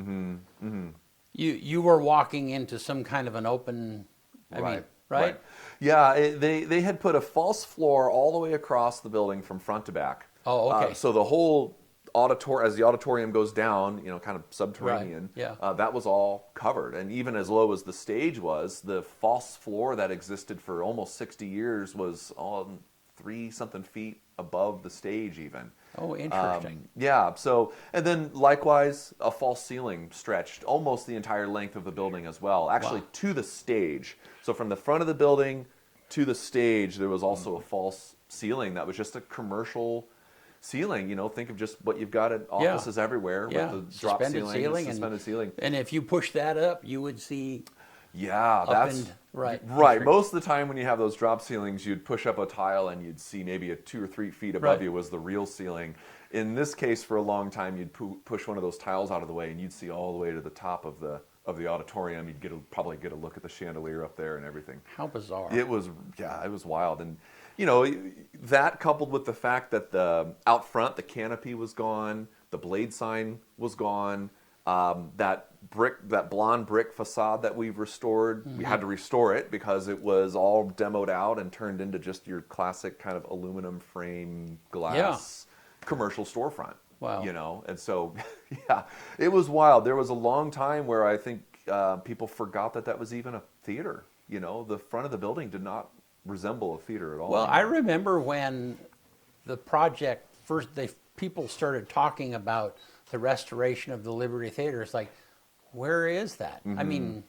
you were walking into some kind of an open, I mean, right? Yeah, they had put a false floor all the way across the building from front to back. Oh, okay. So the whole as the auditorium goes down, kind of subterranean, Right, yeah. that was all covered. And even as low as the stage was, the false floor that existed for almost 60 years was all 3-something feet above the stage even. Oh, interesting. Yeah, so, and then likewise, a false ceiling stretched almost the entire length of the building as well, actually Wow. to the stage. So from the front of the building to the stage, there was also a false ceiling that was just a commercial ceiling. Think of just what you've got at offices everywhere Yeah. with the drop Suspended ceiling, and suspended ceiling. And if you push that up, you would see Yeah, that's and- right. Right. Most of the time when you have those drop ceilings, you'd push up a tile and you'd see maybe a 2 or 3 feet above Right. you was the real ceiling. In this case, for a long time, you'd push one of those tiles out of the way and you'd see all the way to the top of the auditorium. You'd probably get a look at the chandelier up there and everything. how bizarre. It was wild. And, that coupled with the fact that the out front, the canopy was gone, the blade sign was gone, that blonde brick facade that we've restored, we had to restore it because it was all demoed out and turned into just your classic kind of aluminum frame glass commercial storefront. Wow. And so, yeah, it was wild. There was a long time where I think people forgot that was even a theater. The front of the building did not resemble a theater at all. Well, I remember when the project first, people started talking about the restoration of the Liberty Theater. It's like, where is that? I mean,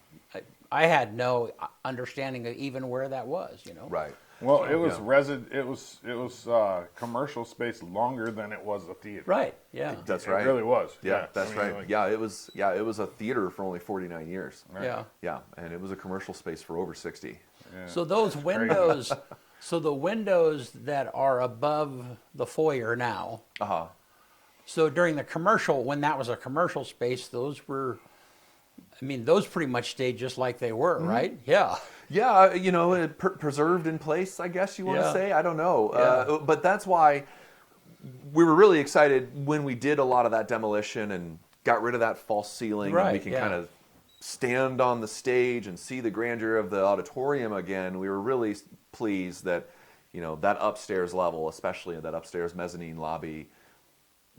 I had no understanding of even where that was. Right. Well, it was Yeah. it was commercial space longer than it was a theater. Right. Yeah. That's It right. really was. Yeah, that's I mean, right. like- Yeah, it was a theater for only 49 years. Yeah. Yeah, and it was a commercial space for over 60. So those windows, so the windows that are above the foyer now. Uh-huh. So during the commercial, when that was a commercial space, those were, I mean, those pretty much stayed just like they were, right? Yeah. Yeah, preserved in place, I guess you want to Yeah. say. I don't know. Yeah. But that's why we were really excited when we did a lot of that demolition and got rid of that false ceiling. And we Right, can yeah. kind of stand on the stage and see the grandeur of the auditorium again. We were really pleased that, that upstairs level, especially that upstairs mezzanine lobby,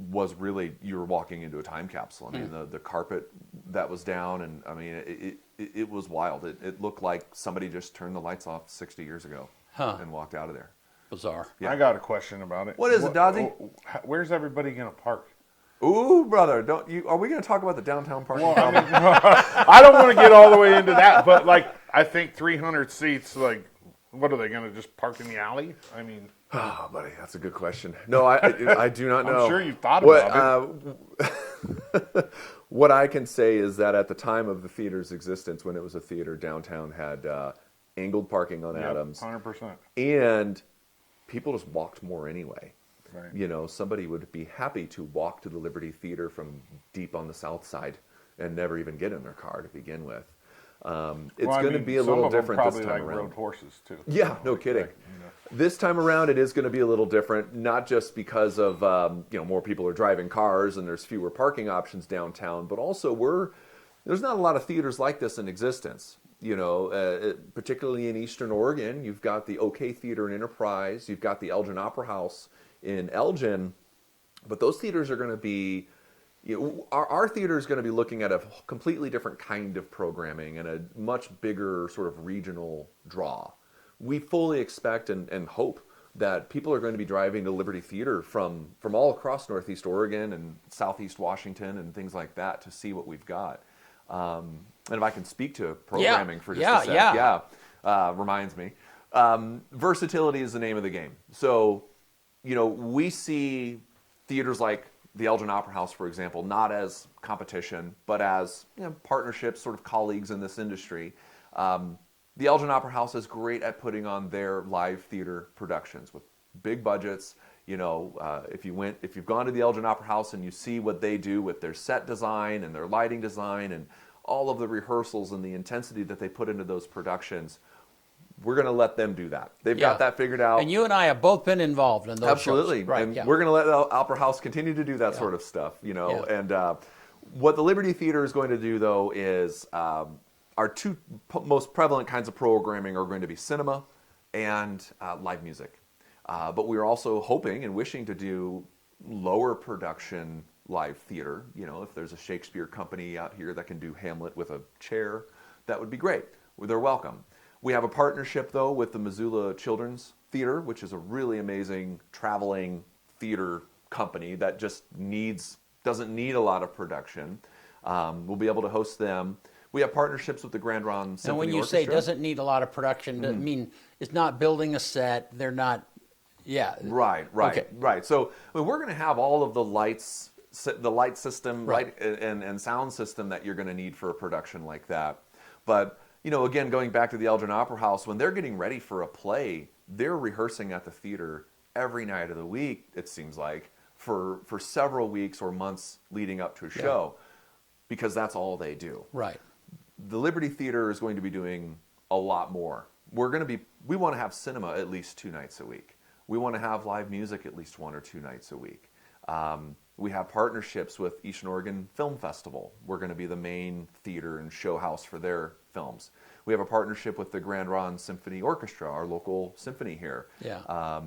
was really, you were walking into a time capsule. I mean, the carpet that was down, and I mean, it was wild. It looked like somebody just turned the lights off 60 years ago and walked out of there. Bizarre. Yeah. I got a question about it. What is it, Dodzy? Where's everybody going to park? Ooh, brother, are we going to talk about the downtown parking Well, I problem? mean, I don't want to get all the way into that, but I think 300 seats. What are they going to just park in the alley? I mean, Oh, buddy, that's a good question. No, I do not know. I'm sure you've thought about it. What I can say is that at the time of the theater's existence, when it was a theater, downtown had angled parking on Adams. 100%. And people just walked more anyway. Right. Somebody would be happy to walk to the Liberty Theater from deep on the south side and never even get in their car to begin with. It's going to be a little different this time probably around. rode horses too. Yeah, no kidding. This time around, it is going to be a little different, not just because of more people are driving cars and there's fewer parking options downtown, but also there's not a lot of theaters like this in existence. Particularly in Eastern Oregon, you've got the OK Theater in Enterprise, you've got the Elgin Opera House in Elgin, but those theaters are going to be. Our theater is going to be looking at a completely different kind of programming and a much bigger sort of regional draw. We fully expect and hope that people are going to be driving to Liberty Theater from all across Northeast Oregon and Southeast Washington and things like that to see what we've got. And if I can speak to programming for just a sec, reminds me. Versatility is the name of the game. So, we see theaters like the Elgin Opera House, for example, not as competition, but as partnerships, sort of colleagues in this industry. The Elgin Opera House is great at putting on their live theater productions with big budgets. If you've gone to the Elgin Opera House and you see what they do with their set design and their lighting design and all of the rehearsals and the intensity that they put into those productions, we're going to let them do that. They've got that figured out. And you and I have both been involved in those Absolutely. shows. Right, and we're going to let the Opera House continue to do that sort of stuff, And what the Liberty Theater is going to do, though, is our two most prevalent kinds of programming are going to be cinema and live music. But we're also hoping and wishing to do lower production live theater. If there's a Shakespeare company out here that can do Hamlet with a chair, that would be great. They're welcome. We have a partnership, though, with the Missoula Children's Theater, which is a really amazing traveling theater company that just doesn't need a lot of production. We'll be able to host them. We have partnerships with the Grand Ron Symphony Orchestra. And when you say doesn't need a lot of production, doesn't mean it's not building a set. They're not, Right. Okay. Right. So we're going to have all of the lights, the light system, light and sound system that you're going to need for a production like that. But again, going back to the Elgin Opera House, when they're getting ready for a play, they're rehearsing at the theater every night of the week, it seems like, for several weeks or months leading up to a show, because that's all they do. Right. The Liberty Theater is going to be doing a lot more. We want to have cinema at least 2 nights a week. We want to have live music at least 1 or 2 nights a week. We have partnerships with Eastern Oregon Film Festival. We're going to be the main theater and show house for their films. We have a partnership with the Grand Ron Symphony Orchestra, our local symphony here. Yeah.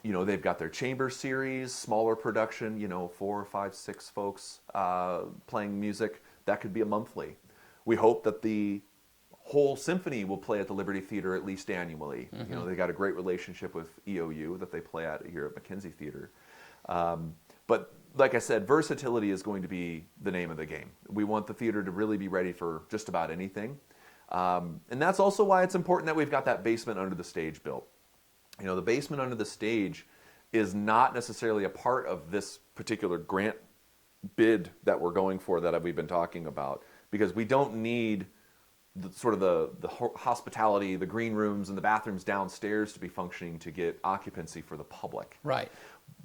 They've got their chamber series, smaller production, 4, 5, 6 folks playing music. That could be a monthly. We hope that the whole symphony will play at the Liberty Theater at least annually. They got a great relationship with EOU that they play at here at McKenzie Theater. But like I said, versatility is going to be the name of the game. We want the theater to really be ready for just about anything. And that's also why it's important that we've got that basement under the stage built. The basement under the stage is not necessarily a part of this particular grant bid that we're going for that we've been talking about, because we don't need the hospitality, the green rooms and the bathrooms downstairs to be functioning to get occupancy for the public. Right.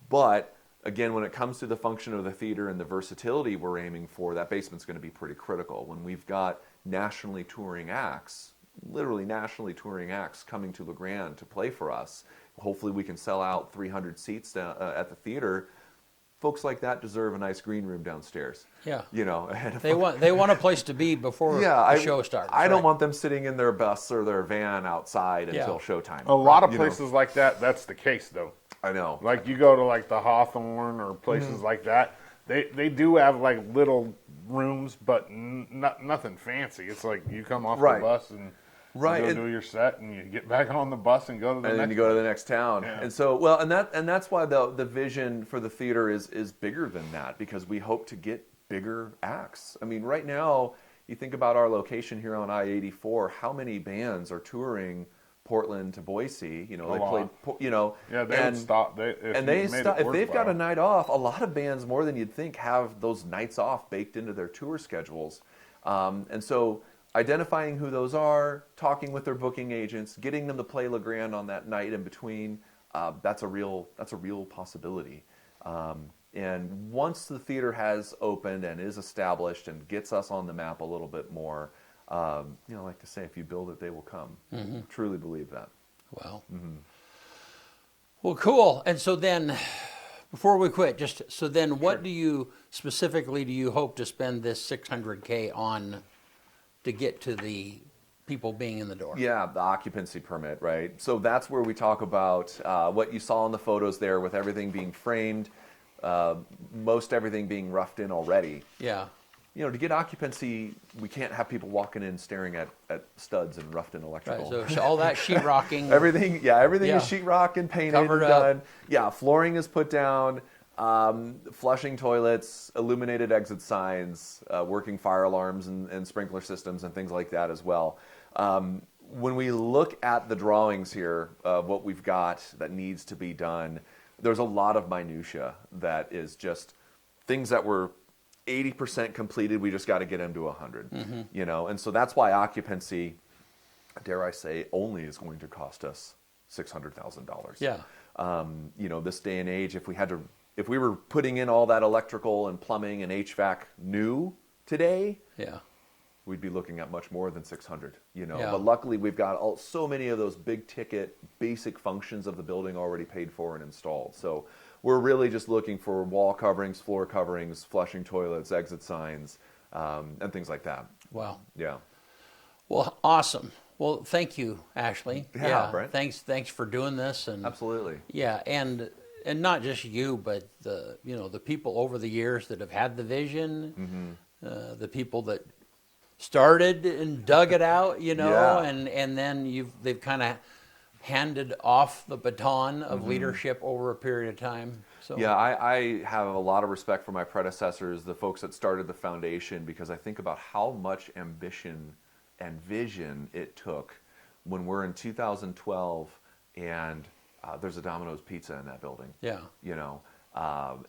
But again, when it comes to the function of the theater and the versatility we're aiming for, that basement's going to be pretty critical. When we've got nationally touring acts, literally nationally touring acts coming to LeGrand to play for us, hopefully we can sell out 300 seats at the theater. Folks like that deserve a nice green room downstairs. Yeah. And They want a place to be before the show starts. I don't want them sitting in their bus or their van outside until showtime. A lot of places like that, that's the case, though. I know. Like you go to like the Hawthorne or places like that, they do have like little rooms, but nothing fancy. It's like you come off the bus and you go do your set, and you get back on the bus and go to the next. And then you go to the next town. Yeah. And so, and that's why the vision for the theater is bigger than that, because we hope to get bigger acts. I mean, right now, you think about our location here on I-84. How many bands are touring Portland to Boise? They played. Yeah, they would stop. If they've got a night off, a lot of bands more than you'd think have those nights off baked into their tour schedules, and so. Identifying who those are, talking with their booking agents, getting them to play LeGrand on that night in between, that's a real possibility. And once the theater has opened and is established and gets us on the map a little bit more, I like to say, if you build it, they will come. Mm-hmm. Truly believe that. Well, well, cool. And so then, before we quit, what do you specifically hope to spend this $600K on? To get to the people being in the door. Yeah, the occupancy permit, right? So that's where we talk about what you saw in the photos there, with everything being framed, most everything being roughed in already. Yeah. To get occupancy, we can't have people walking in staring at studs and roughed in electrical. Right, so all that sheetrocking. everything is sheetrock and painted Covered and up. done. Yeah, flooring is put down. Flushing toilets, illuminated exit signs, working fire alarms and sprinkler systems and things like that as well. When we look at the drawings here of what we've got that needs to be done, there's a lot of minutia that is just things that were 80% completed. We just got to get them to 100, and so that's why occupancy, dare I say, only is going to cost us $600,000. Yeah. this day and age, if we were putting in all that electrical and plumbing and HVAC new today, Yeah. we'd be looking at much more than 600, Yeah. But luckily we've got so many of those big ticket basic functions of the building already paid for and installed. So we're really just looking for wall coverings, floor coverings, flushing toilets, exit signs, and things like that. Wow. Yeah. Well, awesome. Well, thank you, Ashley. Yeah, Brent. Thanks for doing this. And Absolutely. yeah, and not just you, but the people over the years that have had the vision, the people that started and dug it out, Yeah. and then they've kind of handed off the baton of leadership over a period of time. So Yeah, I have a lot of respect for my predecessors, the folks that started the foundation, because I think about how much ambition and vision it took when we're in 2012 and there's a Domino's Pizza in that building. Yeah.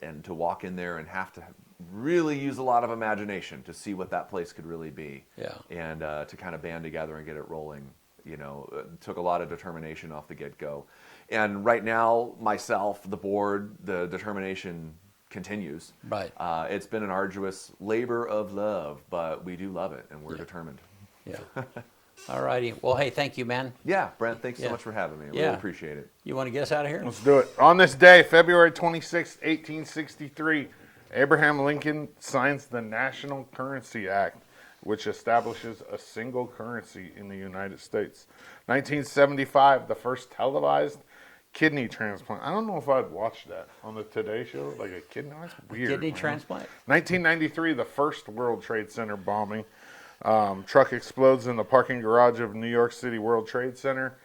And to walk in there and have to really use a lot of imagination to see what that place could really be. Yeah. And to kind of band together and get it rolling. It took a lot of determination off the get-go. And right now, myself, the board, the determination continues. Right. It's been an arduous labor of love, but we do love it, and we're determined. Yeah. All righty. Well, hey, thank you, man. Yeah, Brent, thanks Yeah. so much for having me. I Yeah. really appreciate it. You want to get us out of here? Let's do it. On this day, February 26, 1863, Abraham Lincoln signs the National Currency Act, which establishes a single currency in the United States. 1975, the first televised kidney transplant. I don't know if I'd watch that on the Today Show, like a kidney. That's weird. Kidney man. transplant? 1993, the first World Trade Center bombing. Truck explodes in the parking garage of New York City World Trade Center,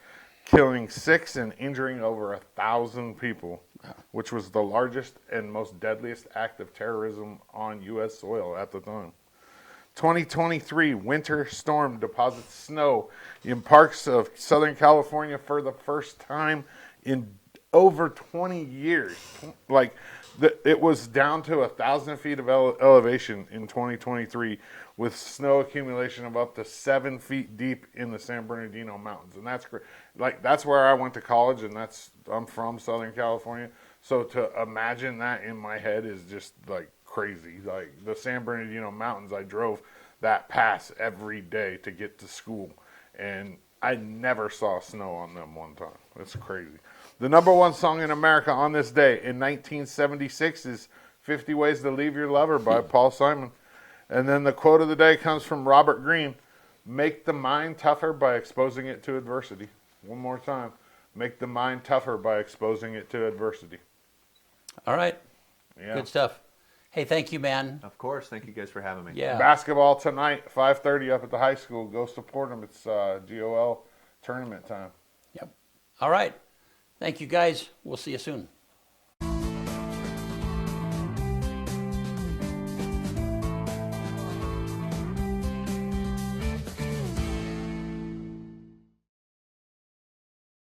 killing 6 and injuring over 1,000 people, which was the largest and most deadliest act of terrorism on U.S. soil at the time. 2023, winter storm deposits snow in parts of Southern California for the first time in over 20 years. It was down to 1,000 feet of elevation in 2023, with snow accumulation of up to 7 feet deep in the San Bernardino Mountains, and that's great. That's where I went to college, and I'm from Southern California. So to imagine that in my head is just crazy. Like the San Bernardino Mountains, I drove that pass every day to get to school, and I never saw snow on them one time. It's crazy. The number one song in America on this day in 1976 is 50 Ways to Leave Your Lover by Paul Simon. And then the quote of the day comes from Robert Greene: make the mind tougher by exposing it to adversity. One more time. Make the mind tougher by exposing it to adversity. All right. Yeah. Good stuff. Hey, thank you, man. Of course. Thank you guys for having me. Yeah. Basketball tonight, 5:30 up at the high school. Go support them. It's GOL tournament time. Yep. All right. Thank you, guys. We'll see you soon.